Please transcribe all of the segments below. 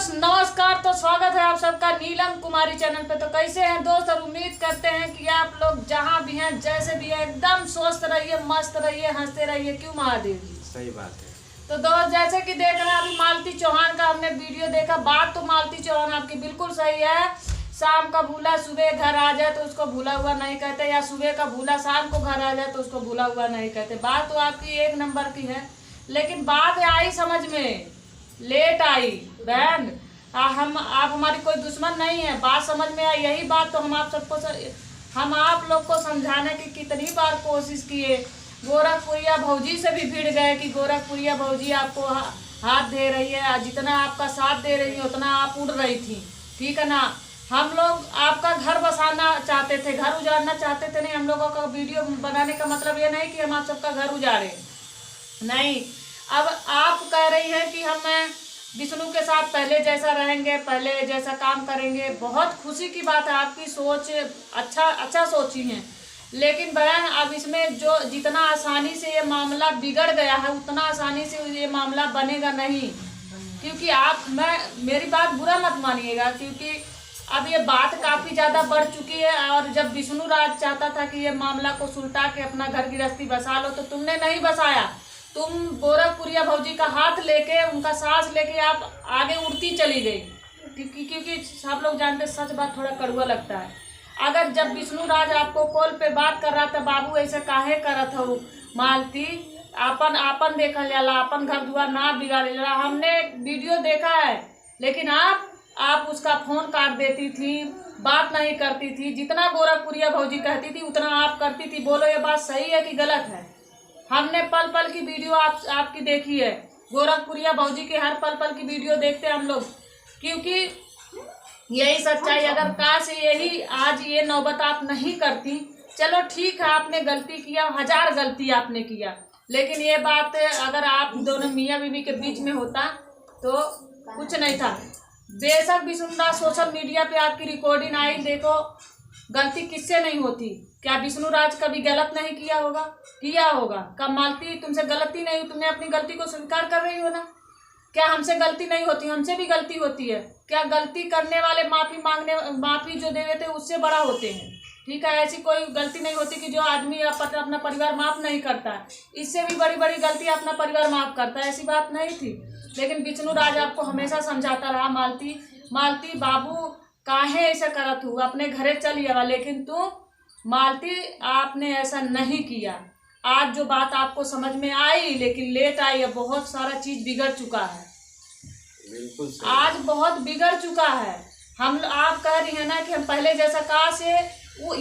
दोस्त नमस्कार। तो स्वागत है आप सबका नीलम कुमारी चैनल पे। तो कैसे हैं दोस्त, और उम्मीद करते हैं कि आप लोग जहां भी हैं जैसे भी हैं एकदम स्वस्थ रहिए, मस्त रहिए, हंसते रहिए। क्यों महादेव जी? सही बात है। तो दोस्त जैसे कि देख रहे हैं अभी मालती चौहान का हमने वीडियो देखा। बात तो मालती चौहान आपकी बिल्कुल सही है। शाम का भूला सुबह घर आ जाए तो उसको भूला हुआ नहीं कहते, या सुबह का भूला शाम को घर आ जाए तो उसको भूला हुआ नहीं कहते। बात तो आपकी एक नंबर की है, लेकिन बात आई समझ में लेट आई बहन। आप हमारी कोई दुश्मन नहीं है, बात समझ में आई। यही बात तो हम आप लोग को समझाने की कितनी बार कोशिश किए। गोरखपुरिया भौजी से भी भिड़ गए कि गोरखपुरिया भौजी आपको हाथ दे रही है, जितना आपका साथ दे रही है उतना आप उड़ रही थी, ठीक है ना। हम लोग आपका घर बसाना चाहते थे, घर उजाड़ना चाहते थे नहीं। हम लोगों का वीडियो बनाने का मतलब ये नहीं कि हम आप सबका घर उजाड़े, नहीं। अब आप कह रही हैं कि हम विष्णु के साथ पहले जैसा रहेंगे, पहले जैसा काम करेंगे। बहुत खुशी की बात है, आपकी सोच अच्छा सोची है। लेकिन बहन अब इसमें जो जितना आसानी से ये मामला बिगड़ गया है उतना आसानी से ये मामला बनेगा नहीं। क्योंकि मेरी बात बुरा मत मानिएगा, क्योंकि अब ये बात काफ़ी ज़्यादा बढ़ चुकी है। और जब विष्णु राज चाहता था कि ये मामला को सुलटा के अपना घर गृहस्थी बसा लो, तो तुमने नहीं बसाया। तुम गोरखपुरिया भौजी का हाथ लेके, उनका सांस लेके आप आगे उड़ती चली गई। क्योंकि सब लोग जानते सच बात थोड़ा कड़वा लगता है। अगर जब विष्णु राज आपको कॉल पे बात कर रहा था, बाबू ऐसे काहे करत हो मालती, आपन देखल जाला, आपन घर दुआर ना बिगाड़ जाला। हमने वीडियो देखा है, लेकिन आप उसका फोन काट देती थी, बात नहीं करती थी। जितना गोरखपुरिया भौजी कहती थी उतना आप करती थी। बोलो ये बात सही है कि गलत है? हमने पल पल की वीडियो आपकी देखी है। गोरखपुरिया भौजी के हर पल पल की वीडियो देखते हैं हम लोग, क्योंकि यही सच्चाई। अगर काश यही आज ये नौबत आप नहीं करती, चलो ठीक है आपने गलती किया, 1000 गलती आपने किया, लेकिन ये बात अगर आप दोनों मियाँ बीवी के बीच में होता तो कुछ नहीं था। बेशक विष्णुराज सोशल मीडिया पे आपकी रिकॉर्डिंग आई, देखो गलती किससे नहीं होती। क्या विष्णुराज कभी गलत नहीं किया होगा? कब मालती तुमसे गलती नहीं, तुमने अपनी गलती को स्वीकार कर रही हो ना। क्या हमसे गलती नहीं होती? हमसे भी गलती होती है। क्या गलती करने वाले माफी जो दे देते उससे बड़ा होते हैं, ठीक है। ऐसी कोई गलती नहीं होती कि जो आदमी अपना परिवार माफ नहीं करता है, इससे भी बड़ी बड़ी गलती अपना परिवार माफ करता है। ऐसी बात नहीं थी। लेकिन विष्णु राज आपको हमेशा समझाता रहा, मालती बाबू काहे ऐसा करत हूँ, अपने घरे चलिएगा। लेकिन तू मालती आपने ऐसा नहीं किया। आज जो बात आपको समझ में आई, लेकिन लेट आई है। बहुत सारा चीज बिगड़ चुका है, बिल्कुल आज बहुत बिगड़ चुका है। आप कह रही है ना कि हम पहले जैसा कहा से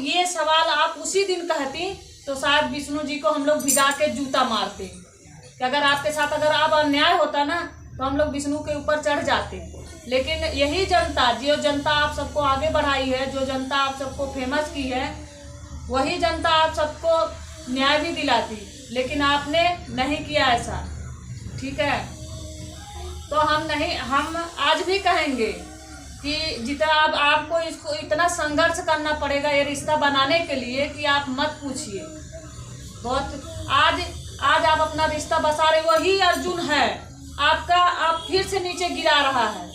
ये सवाल आप उसी दिन कहती तो शायद विष्णु जी को हम लोग भिगा के जूता मारते कि अगर आपके साथ अगर अब अन्याय होता ना तो हम लोग विष्णु के ऊपर चढ़ जाते। लेकिन यही जनता, जो जनता आप सबको आगे बढ़ाई है, जो जनता आप सबको फेमस की है, वही जनता आप सबको न्याय भी दिलाती। लेकिन आपने नहीं किया ऐसा, ठीक है। तो हम आज भी कहेंगे कि जितना अब आपको इसको इतना संघर्ष करना पड़ेगा ये रिश्ता बनाने के लिए कि आप मत पूछिए। बहुत आज आप अपना रिश्ता बसा रहे, वही अर्जुन है आपका, आप फिर से नीचे गिरा रहा है।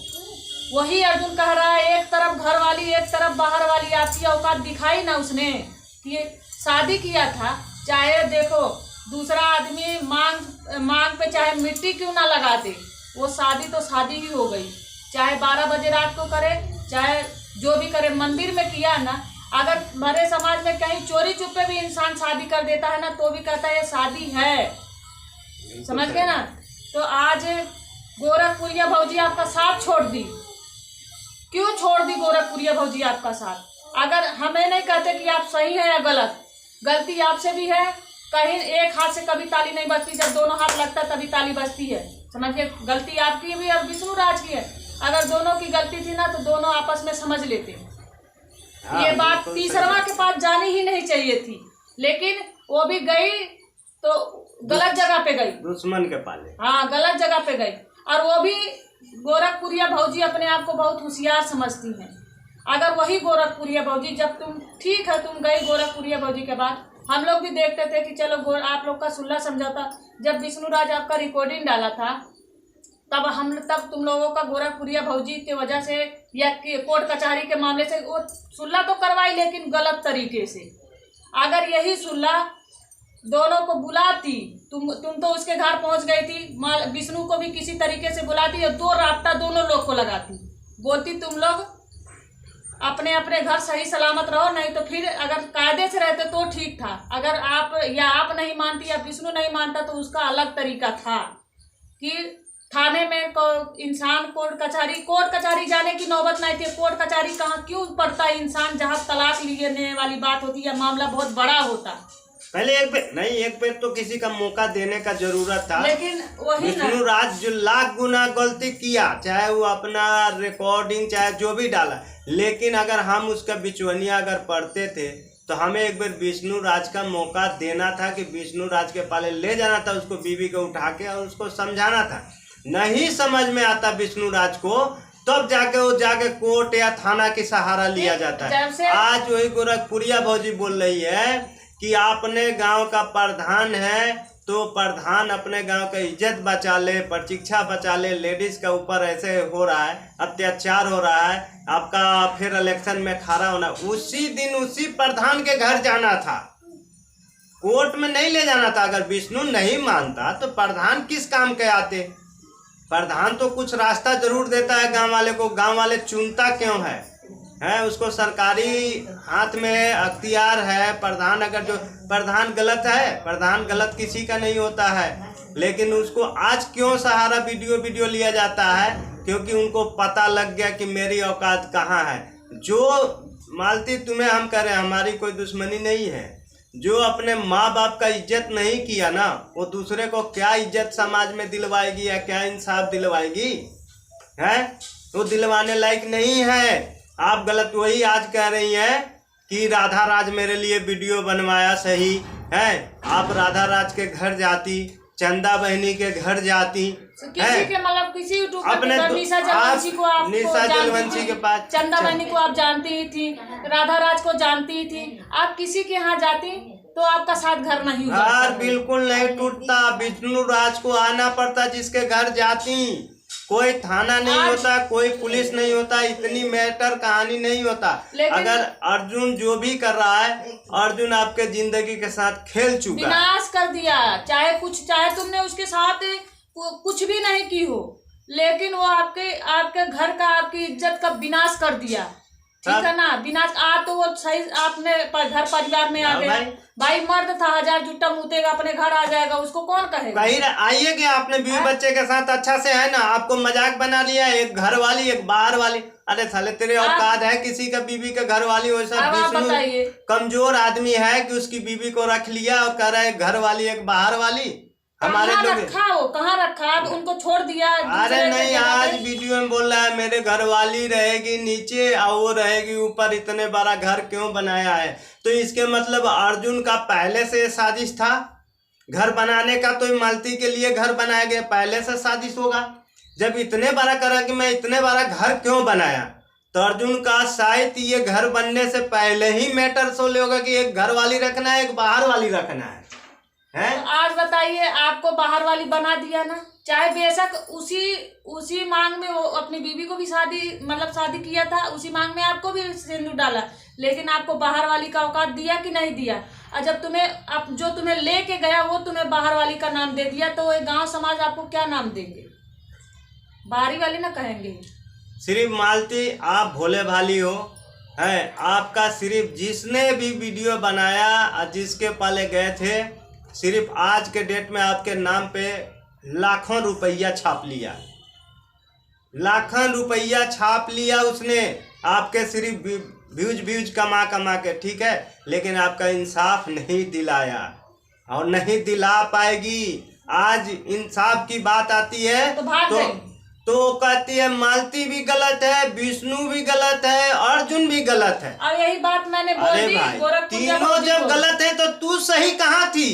वही अर्जुन कह रहा है एक तरफ घर वाली एक तरफ बाहर वाली। आपकी औकात दिखाई ना उसने कि शादी किया था। चाहे देखो दूसरा आदमी मांग पे चाहे मिट्टी क्यों ना लगा दे, वो शादी तो शादी ही हो गई। चाहे 12 बजे रात को करे, चाहे जो भी करे। मंदिर में किया ना, अगर हमारे समाज में कहीं चोरी चुपे भी इंसान शादी कर देता है ना तो भी कहता है ये शादी है, समझ गए ना। तो आज गोरखपुरिया भौजी आपका साथ छोड़ दी। क्यों छोड़ दी गोरखपुरिया भौजी आपका साथ? अगर हमें नहीं कहते कि आप सही है या गलत, गलती आपसे भी है। कहीं एक हाथ से कभी ताली नहीं बजती, जब दोनों हाथ लगता तभी ताली बजती है, समझिए। गलती आपकी भी और विष्णु राज की है। अगर दोनों की गलती थी ना तो दोनों आपस में समझ लेते। ये बात तीसरा के पास जानी ही नहीं चाहिए थी, लेकिन वो भी गई तो गलत जगह पे गई, दुश्मन के पाले। हाँ, गलत जगह पे गई। और वो भी गोरखपुरिया भौजी अपने आप को बहुत होशियार समझती हैं। अगर वही गोरखपुरिया भौजी, जब तुम ठीक है तुम गई गोरखपुरिया भौजी के बाद, हम लोग भी देखते थे कि चलो आप लोग का सुलह समझौता। जब विष्णु राज आपका रिकॉर्डिंग डाला था तब तुम लोगों का गोरखपुरिया भौजी की वजह से या कोर्ट कचहरी के मामले से वो सुलह तो करवाई, लेकिन गलत तरीके से। अगर यही सुलह दोनों को बुलाती, तुम तो उसके घर पहुंच गई थी, विष्णु को भी किसी तरीके से बुलाती और दो राब्ता दोनों लोग को लगाती, बोलती तुम लोग अपने अपने घर सही सलामत रहो। नहीं तो फिर अगर कायदे से रहते तो ठीक था। अगर आप नहीं मानती या विष्णु नहीं मानता तो उसका अलग तरीका था कि थाने में इंसान कोर्ट कचहरी जाने की नौबत नहीं थी। कोर्ट कचहरी कहाँ क्यों पड़ता है इंसान, जहाँ तलाक लेने वाली बात होती है, मामला बहुत बड़ा होता। पहले एक बेर तो किसी का मौका देने का जरूरत था, लेकिन वही विष्णु राज जो लाख गुना गलती किया, चाहे वो अपना रिकॉर्डिंग चाहे जो भी डाला, लेकिन अगर हम उसका बिचवनिया अगर पढ़ते थे तो हमें एक बार विष्णु राज का मौका देना था कि विष्णु राज के पाले ले जाना था, उसको बीवी को उठा के और उसको समझाना था। नहीं समझ में आता विष्णु राज को, तब जाके कोर्ट या थाना की सहारा लिया जाता है। आज वही गोरखपुरिया भौजी बोल रही है कि आपने गांव का प्रधान है तो प्रधान अपने गांव का इज्जत बचा ले, प्रशिक्षा बचा ले, लेडीज का ऊपर ऐसे हो रहा है, अत्याचार हो रहा है, आपका फिर इलेक्शन में खड़ा होना। उसी दिन उसी प्रधान के घर जाना था, कोर्ट में नहीं ले जाना था। अगर विष्णु नहीं मानता तो प्रधान किस काम के आते? प्रधान तो कुछ रास्ता जरूर देता है गांव वाले को, गांव वाले चुनता क्यों है? उसको सरकारी हाथ में अख्तियार है। प्रधान अगर जो प्रधान गलत है, प्रधान गलत किसी का नहीं होता है, लेकिन उसको आज क्यों सहारा वीडियो लिया जाता है? क्योंकि उनको पता लग गया कि मेरी औकात कहाँ है। जो मालती तुम्हें हम करें, हमारी कोई दुश्मनी नहीं है। जो अपने माँ बाप का इज्जत नहीं किया ना, वो दूसरे को क्या इज्जत समाज में दिलवाएगी या क्या इंसाफ दिलवाएगी? वो दिलवाने लायक नहीं है। आप गलत वही आज कह रही हैं कि राधा राज मेरे लिए वीडियो बनवाया, सही है। आप राधा राज के घर जाती, चंदा बहनी के घर जाती, किसी के मतलब किसी यूट्यूबर निशा जलवंशी को आप निशा जलवंशी के पास, चंदा बहनी को आप जानती ही थी, राधा राज को जानती ही थी। आप किसी के यहाँ जाती तो आपका साथ घर नहीं होता। बिल्कुल नहीं टूटता। विष्णु राज को आना पड़ता जिसके घर जाती। कोई थाना नहीं होता, कोई पुलिस नहीं होता, इतनी मैटर कहानी नहीं होता। अगर अर्जुन जो भी कर रहा है, अर्जुन आपके जिंदगी के साथ खेल चुका, विनाश कर दिया। चाहे तुमने उसके साथ कुछ भी नहीं की हो, लेकिन वो आपके घर का, आपकी इज्जत का विनाश कर दिया। ठीक है ना? विनाश तो वो सही आपने घर परिवार में आ गया। भाई मर्द था, 1000 जुट्टा मुतेगा अपने घर आ जाएगा, उसको कौन कहेगा? कहीं आइए कि आपने बीवी बच्चे के साथ अच्छा से है ना, आपको मजाक बना लिया, एक घर वाली एक बाहर वाली। अरे साले तेरे औकात है किसी का बीवी का घर वाली? वैसा विष्णु कमजोर आदमी है कि उसकी बीवी को रख लिया और कह रहा है घर वाली एक बाहर वाली। हमारे कहाँ रखा? उनको छोड़ दिया। अरे नहीं, आज वीडियो में बोल रहा है मेरे घर वाली रहेगी नीचे और वो रहेगी ऊपर। इतने बड़ा घर क्यों बनाया है? तो इसके मतलब अर्जुन का पहले से साजिश था घर बनाने का। तो मालती के लिए घर बनाया गया, पहले से साजिश होगा। जब इतने बड़ा करा कि मैं इतने बड़ा घर क्यों बनाया, तो अर्जुन का शायद ये घर बनने से पहले ही मैटर सोले होगा कि एक घर वाली रखना है, एक बाहर वाली रखना है। तो आज बताइए, आपको बाहर वाली बना दिया ना। चाहे बेशक उसी मांग में वो अपनी बीवी को भी शादी किया था, उसी मांग में आपको भी सिंदूर डाला, लेकिन आपको बाहर वाली का औकात दिया कि नहीं दिया? और जब जो तुम्हें लेके गया वो तुम्हें बाहर वाली का नाम दे दिया, तो ये गांव समाज आपको क्या नाम देंगे? बाहरी वाली ना कहेंगे। सिर्फ मालती आप भोले भाली हो, है आपका सिर्फ जिसने भी वीडियो बनाया और जिसके पाले गए थे, सिर्फ आज के डेट में आपके नाम पे लाखों रुपया छाप लिया, लाखों रुपया छाप लिया उसने आपके, सिर्फ व्यूज कमा के। ठीक है, लेकिन आपका इंसाफ नहीं दिलाया और नहीं दिला पाएगी। आज इंसाफ की बात आती है तो कहती है मालती भी गलत है, विष्णु भी गलत है, अर्जुन भी गलत है। अब यही बात मैंने बोल दी। तीनों जब गलत है तो तू सही कहाँ थी?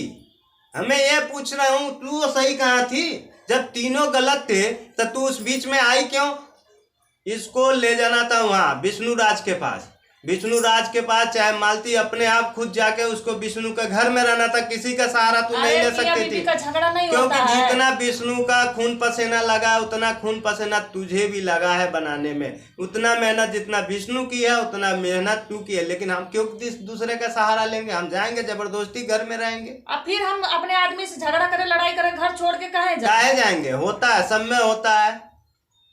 हमें ये पूछ रहा हूँ, तू सही कहाँ थी? जब तीनों गलत थे तो तू उस बीच में आई क्यों? इसको ले जाना था वहाँ विष्णु राज के पास। विष्णु राज के पास, चाहे मालती अपने आप खुद जाके उसको विष्णु के घर में रहना था, किसी का सहारा तू नहीं ले सकती थी। का झगड़ा नहीं क्योंकि होता है। जितना विष्णु का खून पसीना लगा उतना खून पसीना तुझे भी लगा है बनाने में। उतना मेहनत जितना विष्णु की है उतना मेहनत तू की है। लेकिन हम क्यों दूसरे का सहारा लेंगे? हम जाएंगे जबरदस्ती घर में रहेंगे। अब फिर हम अपने आदमी से झगड़ा करें, लड़ाई करें, घर छोड़ के काहे जाएंगे? होता है, सब में होता है,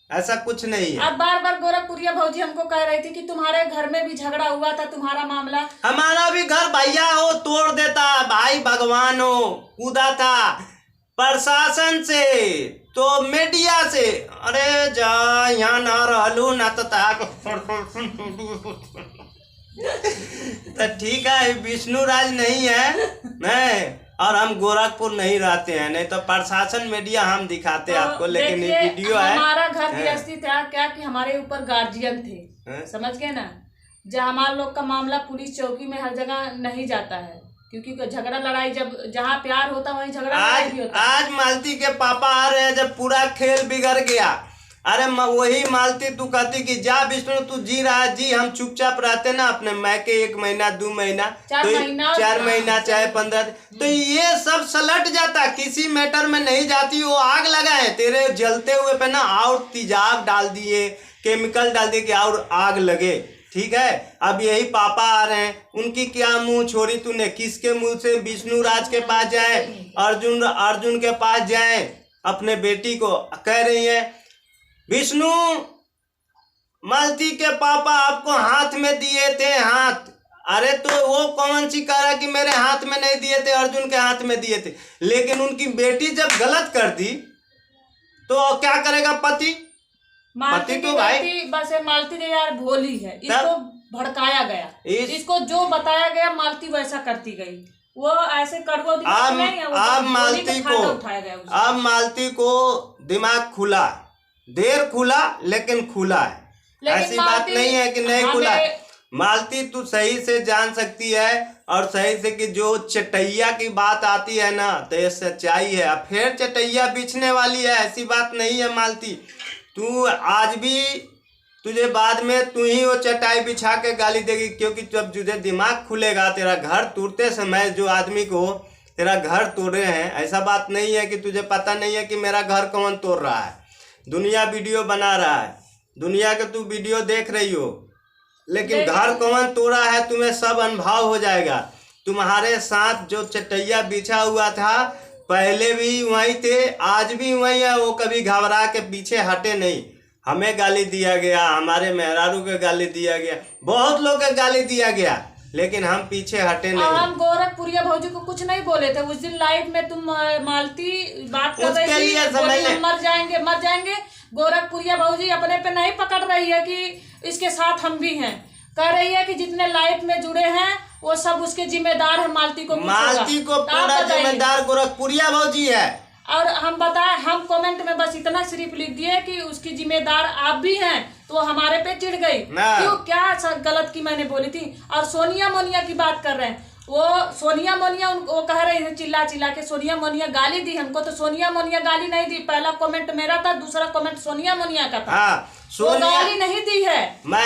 ऐसा कुछ नहीं है। अब बार बार गोरखपुरिया भौजी हमको कह रही थी कि तुम्हारे घर में भी झगड़ा हुआ था, तुम्हारा मामला। हमारा भी घर भैया हो तोड़ देता, भाई भगवान हो कूदा था प्रशासन से तो मीडिया से। अरे जा यहाँ ना रहलू ना तो ठीक है, विष्णु राज नहीं है नहीं, और हम गोरखपुर नहीं रहते हैं, नहीं तो प्रशासन मीडिया हम दिखाते तो आपको। लेकिन ये वीडियो है, हमारा घर गृहस्थी था क्या कि हमारे ऊपर गार्जियन थे, समझ गए ना। जहाँ हमारे लोग का मामला पुलिस चौकी में हर जगह नहीं जाता है, क्योंकि झगड़ा लड़ाई जब जहाँ प्यार होता है वहीं झगड़ा लड़ाई भी होता है। आज मालती के पापा आ रहे हैं जब पूरा खेल बिगड़ गया। अरे वही मालती तू कहती कि जा विष्णु तू जी रहा है जी, हम चुपचाप रहते ना अपने मैके 1 महीना 2 महीना 4 महीना चाहे 15, तो ये सब सलट जाता, किसी मैटर में नहीं जाती। वो आग लगा है तेरे जलते हुए पे ना, और तेजाब डाल दिए, केमिकल डाल दिए कि और आग लगे। ठीक है, अब यही पापा आ रहे हैं, उनकी क्या मुंह छोड़ी तूने? किसके मुंह से विष्णु राज के पास जाए, अर्जुन के पास जाए, अपने बेटी को कह रही है विष्णु मालती के पापा आपको हाथ में दिए थे हाथ। अरे तो वो कौन सी कह रहा कि मेरे हाथ में नहीं दिए थे, अर्जुन के हाथ में दिए थे। लेकिन उनकी बेटी जब गलत कर दी तो क्या करेगा पति? मालती तो भाई बस मालती ने यार भोली है, इसको भड़काया गया, इसको जो बताया गया मालती वैसा करती गई। वो ऐसे कड़वा नहीं है, अब मालती को दिमाग खुला, देर खुला लेकिन खुला है। ऐसी बात नहीं है कि नहीं खुला। मालती तू सही से जान सकती है और सही से कि जो चटैया की बात आती है ना तो ये सच्चाई है, फिर चटैया बिछने वाली है, ऐसी बात नहीं है मालती। तू आज भी, तुझे बाद में तू ही वो चटाई बिछा के गाली देगी, क्योंकि जब तुझे दिमाग खुलेगा, तेरा घर तोड़ते समय जो आदमी को तेरा घर तोड़े हैं, ऐसा बात नहीं है कि तुझे पता नहीं है कि मेरा घर कौन तोड़ रहा है। दुनिया वीडियो बना रहा है, दुनिया के तू वीडियो देख रही हो, लेकिन घर कौन तोड़ा है तुम्हें सब अनुभव हो जाएगा। तुम्हारे साथ जो चटैया बिछा हुआ था पहले भी वहीं थे, आज भी वहीं है, वो कभी घबरा के पीछे हटे नहीं। हमें गाली दिया गया, हमारे मेहरारू के गाली दिया गया, बहुत लोग के गाली दिया गया, लेकिन हम पीछे हटे नहीं। हम गोरखपुरिया भौजी को कुछ नहीं बोले थे उस दिन लाइव में। तुम मालती बात कर रही थी मर जाएंगे। गोरखपुरिया भौजी अपने पे नहीं पकड़ रही है कि इसके साथ हम भी हैं, कह रही है कि जितने लाइव में जुड़े हैं वो सब उसके जिम्मेदार है। मालती को पूरा जिम्मेदार गोरखपुरिया भौजी है। और हम बताए, हम कमेंट में बस इतना सिर्फ लिख दिए कि उसकी जिम्मेदार आप भी हैं, तो हमारे पे चिढ़ गई। क्यों, क्या गलत की मैंने बोली थी? और सोनिया मोनिया की बात कर रहे हैं, वो सोनिया मोनिया वो कह रही है चिल्ला चिल्ला के सोनिया मोनिया गाली दी हमको, तो सोनिया मोनिया गाली नहीं दी। पहला कमेंट मेरा था, दूसरा कमेंट सोनिया मोनिया का था। सोनिया गाली नहीं दी है। मैं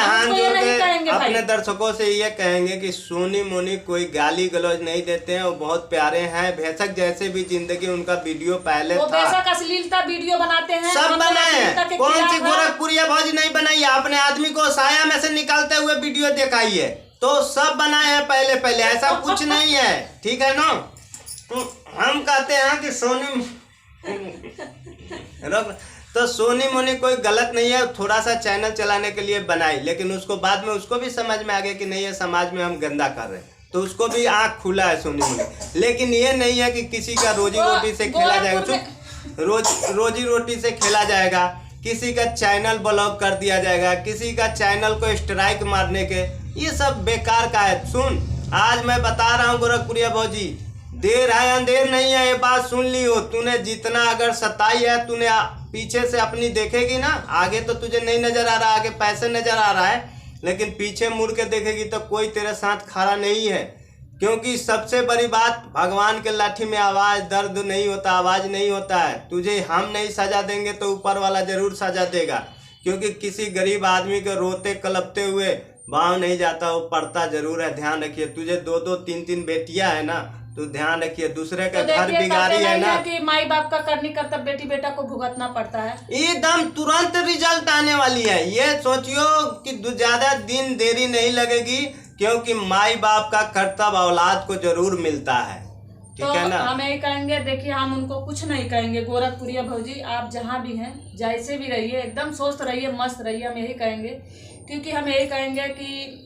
अपने दर्शकों से ये कहेंगे कि सोनी मोनी कोई गाली गलौज नहीं देते हैं, वो बहुत प्यारे हैं, बेशक जैसे भी जिंदगी उनका वीडियो पहले वो बेशक अश्लीलता वीडियो बनाते हैं, सब बनाए। कौन सी गोरखपुरिया भौजी नहीं बनाई? अपने आदमी को साया में से निकालते हुए वीडियो दिखाई है, तो सब बनाए हैं पहले, ऐसा कुछ नहीं है। ठीक है ना? तो हम कहते हैं कि सोनी मोनी कोई गलत नहीं है, थोड़ा सा चैनल चलाने के लिए बनाई, लेकिन उसको बाद में उसको भी समझ में आ गया कि नहीं है समाज में हम गंदा कर रहे हैं, तो उसको भी आँख खुला है सोनी मोनी। लेकिन ये नहीं है कि किसी का रोजी रोटी से खेला जाएगा, रोजी रोटी से खेला जाएगा, किसी का चैनल ब्लॉक कर दिया जाएगा, किसी का चैनल को स्ट्राइक मारने के, ये सब बेकार का है। सुन, आज मैं बता रहा हूँ गोरखपुरिया भौजी, देर है अंधेर नहीं है, ये बात सुन ली हो। तूने जितना अगर सताई है, तूने पीछे से अपनी देखेगी ना, आगे तो तुझे नहीं नजर आ रहा, आगे पैसे नजर आ रहा है, लेकिन पीछे मुड़ के देखेगी तो कोई तेरे साथ खड़ा नहीं है। क्योंकि सबसे बड़ी बात, भगवान के लाठी में आवाज दर्द नहीं होता, आवाज नहीं होता है। तुझे हम नहीं सजा देंगे तो ऊपर वाला जरूर सजा देगा, क्योंकि किसी गरीब आदमी के रोते कलपते हुए बाँव नहीं जाता, वो पढ़ता जरूर है। ध्यान रखिए, तुझे 2-2 3-3 बेटियां है ना, तो ध्यान रखिए, दूसरे का तो घर देखिए, बिगाड़ी कहते है नहीं ना। है कि माई बाप का करनी कर्तव्य बेटी बेटा को भुगतना पड़ता है। एकदम तुरंत रिजल्ट आने वाली है, ये सोचियो कि ज्यादा दिन देरी नहीं लगेगी, क्योंकि माई बाप का कर्तव्य औलाद को जरूर मिलता है। ठीक तो है ना। हम यही कहेंगे, देखिए हम उनको कुछ नहीं कहेंगे। गोरखपुरिया भौजी, आप जहाँ भी हैं, जैसे भी रहिए, एकदम स्वस्थ रहिए, मस्त रहिए, हम यही कहेंगे। क्योंकि हम यही कहेंगे कि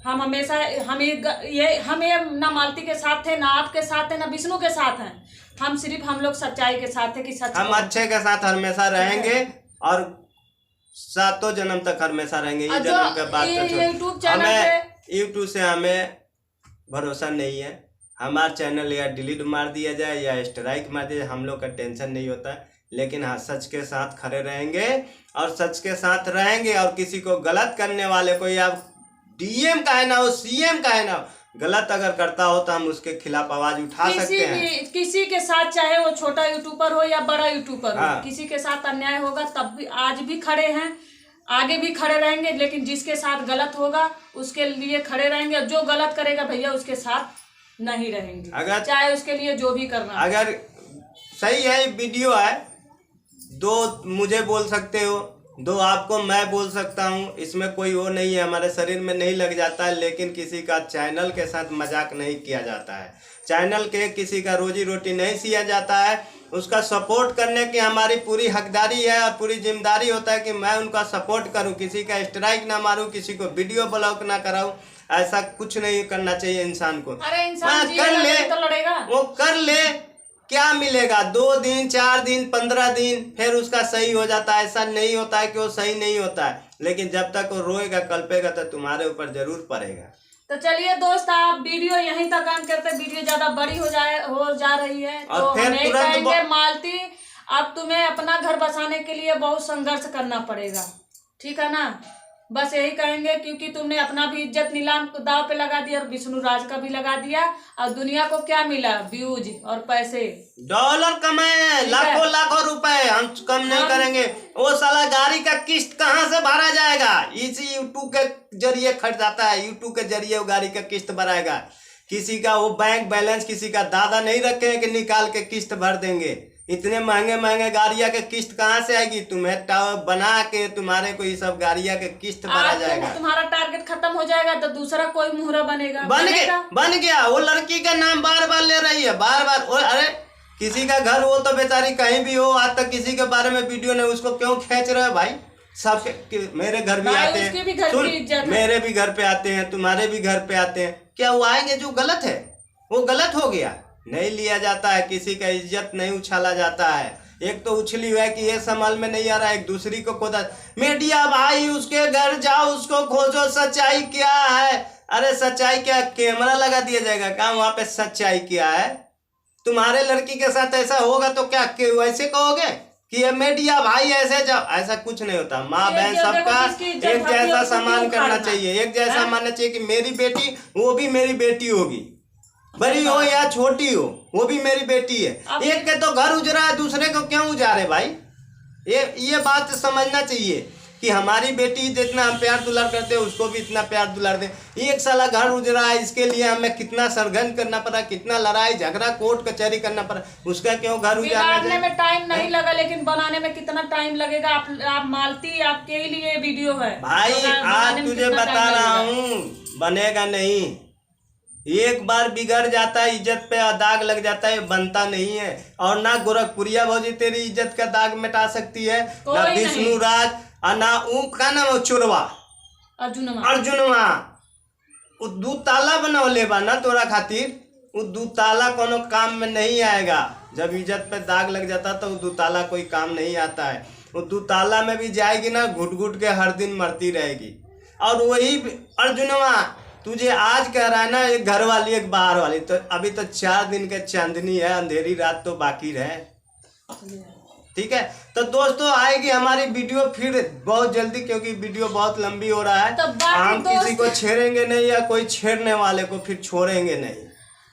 हम हमेशा हम ये ना मालती के साथ थे, ना आपके साथ थे, ना विष्णु के साथ हैं। हम लोग सच्चाई के साथ है कि सच हम अच्छे के साथ हमेशा रहेंगे और 7 जन्म तक हमेशा रहेंगे। ये जन्म के बाद यूट्यूब चैनल हमें यूट्यूब से हमें भरोसा नहीं है। हमारा चैनल या डिलीट मार दिया जाए या स्ट्राइक मार दिया जाए, हम लोग का टेंशन नहीं होता है। लेकिन हाँ, सच के साथ खड़े रहेंगे और सच के साथ रहेंगे। और किसी को गलत करने वाले को, या डीएम का है ना हो, सीएम का है ना, गलत अगर करता हो तो हम उसके खिलाफ आवाज उठा सकते हैं। किसी के साथ, चाहे वो छोटा यूट्यूबर हो या बड़ा यूट्यूबर हो, हाँ। किसी के साथ अन्याय होगा तब भी, आज भी खड़े हैं, आगे भी खड़े रहेंगे। लेकिन जिसके साथ गलत होगा उसके लिए खड़े रहेंगे, और जो गलत करेगा भैया उसके साथ नहीं रहेंगे, अगर चाहे उसके लिए जो भी करना। अगर सही है, वीडियो है, 2 मुझे बोल सकते हो, 2 आपको मैं बोल सकता हूँ, इसमें कोई वो नहीं है, हमारे शरीर में नहीं लग जाता है। लेकिन किसी का चैनल के साथ मजाक नहीं किया जाता है, चैनल के किसी का रोजी रोटी नहीं सिया जाता है। उसका सपोर्ट करने की हमारी पूरी हकदारी है और पूरी जिम्मेदारी होता है कि मैं उनका सपोर्ट करूं, किसी का स्ट्राइक ना मारूं, किसी को वीडियो ब्लॉक ना कराऊं। ऐसा कुछ नहीं करना चाहिए इंसान को। अरे इंसान कर ले तो लड़ेगा, वो कर ले, क्या मिलेगा? 2 दिन 4 दिन 15 दिन फिर उसका सही हो जाता है। ऐसा नहीं होता है कि वो सही नहीं होता है, लेकिन जब तक वो रोएगा कल्पेगा तो तुम्हारे ऊपर जरूर पड़ेगा। तो चलिए दोस्त, आप वीडियो यहीं तक ऑन करते, वीडियो ज्यादा बड़ी हो जा रही है, और तो फिर हम यही तुरंत कहेंगे, मालती अब तुम्हें अपना घर बसाने के लिए बहुत संघर्ष करना पड़ेगा, ठीक है ना। बस यही कहेंगे, क्योंकि तुमने अपना भी इज्जत नीलाम दाव पे लगा दिया और विष्णु राज का भी लगा दिया। और दुनिया को क्या मिला? व्यूज और पैसे, डॉलर कमाए, लाखों लाखों रुपए। हम कम नहीं करेंगे। वो साला गाड़ी का किस्त कहाँ से भरा जाएगा? इसी यूट्यूब के जरिए खर्च जाता है, यूट्यूब के जरिए वो गाड़ी का किस्त भराएगा। किसी का वो बैंक बैलेंस किसी का दादा नहीं रखे हैं कि निकाल के किस्त भर देंगे। इतने महंगे महंगे गाड़िया के किस्त कहाँ से आएगी? तुम्हें टावर बना के तुम्हारे को ये सब गाड़िया के किस्त भरा जाएगा। तुम्हारा टारगेट खत्म हो जाएगा तो दूसरा कोई मुहरा बनेगा। बन गया। वो लड़की का नाम बार बार ले रही है, बार बार। अरे किसी का घर हो तो बेचारी कहीं भी हो, आज तक किसी के बारे में वीडियो नहीं, उसको क्यों खींच रहे हो भाई? सबके मेरे घर भी आते हैं, मेरे भी घर पे आते हैं, तुम्हारे भी घर पे आते हैं। क्या वो आएंगे जो गलत है वो गलत हो गया? नहीं लिया जाता है, किसी का इज्जत नहीं उछाला जाता है। एक तो उछली हुआ है कि ये समझ में नहीं आ रहा है, एक दूसरी को खोदा। मीडिया भाई उसके घर जाओ, उसको खोजो, सच्चाई क्या है। अरे सच्चाई क्या? कैमरा लगा दिया जाएगा क्या वहां पे? सच्चाई क्या है? तुम्हारे लड़की के साथ ऐसा होगा तो क्या वैसे कहोगे कि ये मीडिया भाई ऐसे जाओ? ऐसा कुछ नहीं होता। माँ बहन सबका एक जैसा सम्मान करना चाहिए, एक जैसा मानना चाहिए कि मेरी बेटी वो भी मेरी बेटी होगी, बड़ी हो या छोटी हो, वो भी मेरी बेटी है। एक के तो घर उजरा है, दूसरे को क्यों उजारे भाई? ये बात समझना चाहिए कि हमारी बेटी जितना हम प्यार दुलार करते हैं उसको भी इतना प्यार दुलार दे। एक साला घर उजरा है, इसके लिए हमें कितना सरगर्म करना पड़ा, कितना लड़ाई झगड़ा कोर्ट कचहरी करना पड़ा, उसका क्यों घर उजारने में टाइम नहीं लगा, लेकिन बनाने में कितना टाइम लगेगा? आप मालती, आपके लिए वीडियो है भाई। आज तुझे बता रहा हूँ, बनेगा नहीं। एक बार बिगड़ जाता है, इज्जत पे दाग लग जाता है, बनता नहीं है। और ना गोरखपुरिया भौजी तेरी इज्जत का दाग मिटा सकती है, ना विष्णु राज, और ना का नाम चोरवा अर्जुनवा। वो 2 ताला बनौले बा ना तोरा खातिर, वो 2 ताला कोनो काम में नहीं आएगा। जब इज्जत पे दाग लग जाता तो 2 ताला कोई काम नहीं आता है। वो 2 ताला में भी जाएगी ना, घुट घुट के हर दिन मरती रहेगी। और वही अर्जुनवा तुझे आज कह रहा है ना, एक घर वाली एक बाहर वाली, तो अभी तो 4 दिन के चांदनी है, अंधेरी रात तो बाकी रहे। ठीक है, तो दोस्तों आएगी हमारी वीडियो फिर बहुत जल्दी, क्योंकि वीडियो बहुत लंबी हो रहा है। तो हम किसी को छेड़ेंगे नहीं या कोई छेड़ने वाले को फिर छोड़ेंगे नहीं।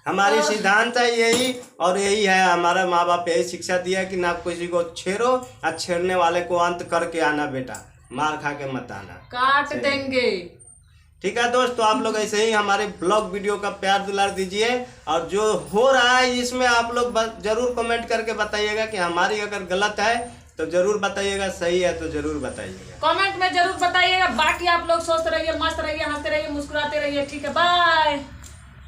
हमारी सिद्धांत है यही, और यही है हमारा माँ बाप यही शिक्षा दिया कि ना किसी को छेड़ो, और छेड़ने वाले को अंत करके आना बेटा, मार खा के मत आना, काट देंगे। ठीक है दोस्त, तो आप लोग ऐसे ही हमारे ब्लॉग वीडियो का प्यार दुलार दीजिए, और जो हो रहा है इसमें आप लोग जरूर कमेंट करके बताइएगा कि हमारी अगर गलत है तो जरूर बताइएगा, सही है तो जरूर बताइएगा, कमेंट में जरूर बताइएगा। बाकी आप लोग स्वस्थ रहिए, मस्त रहिए, हंसते रहिए, मुस्कुराते रहिए। ठीक है, बाय।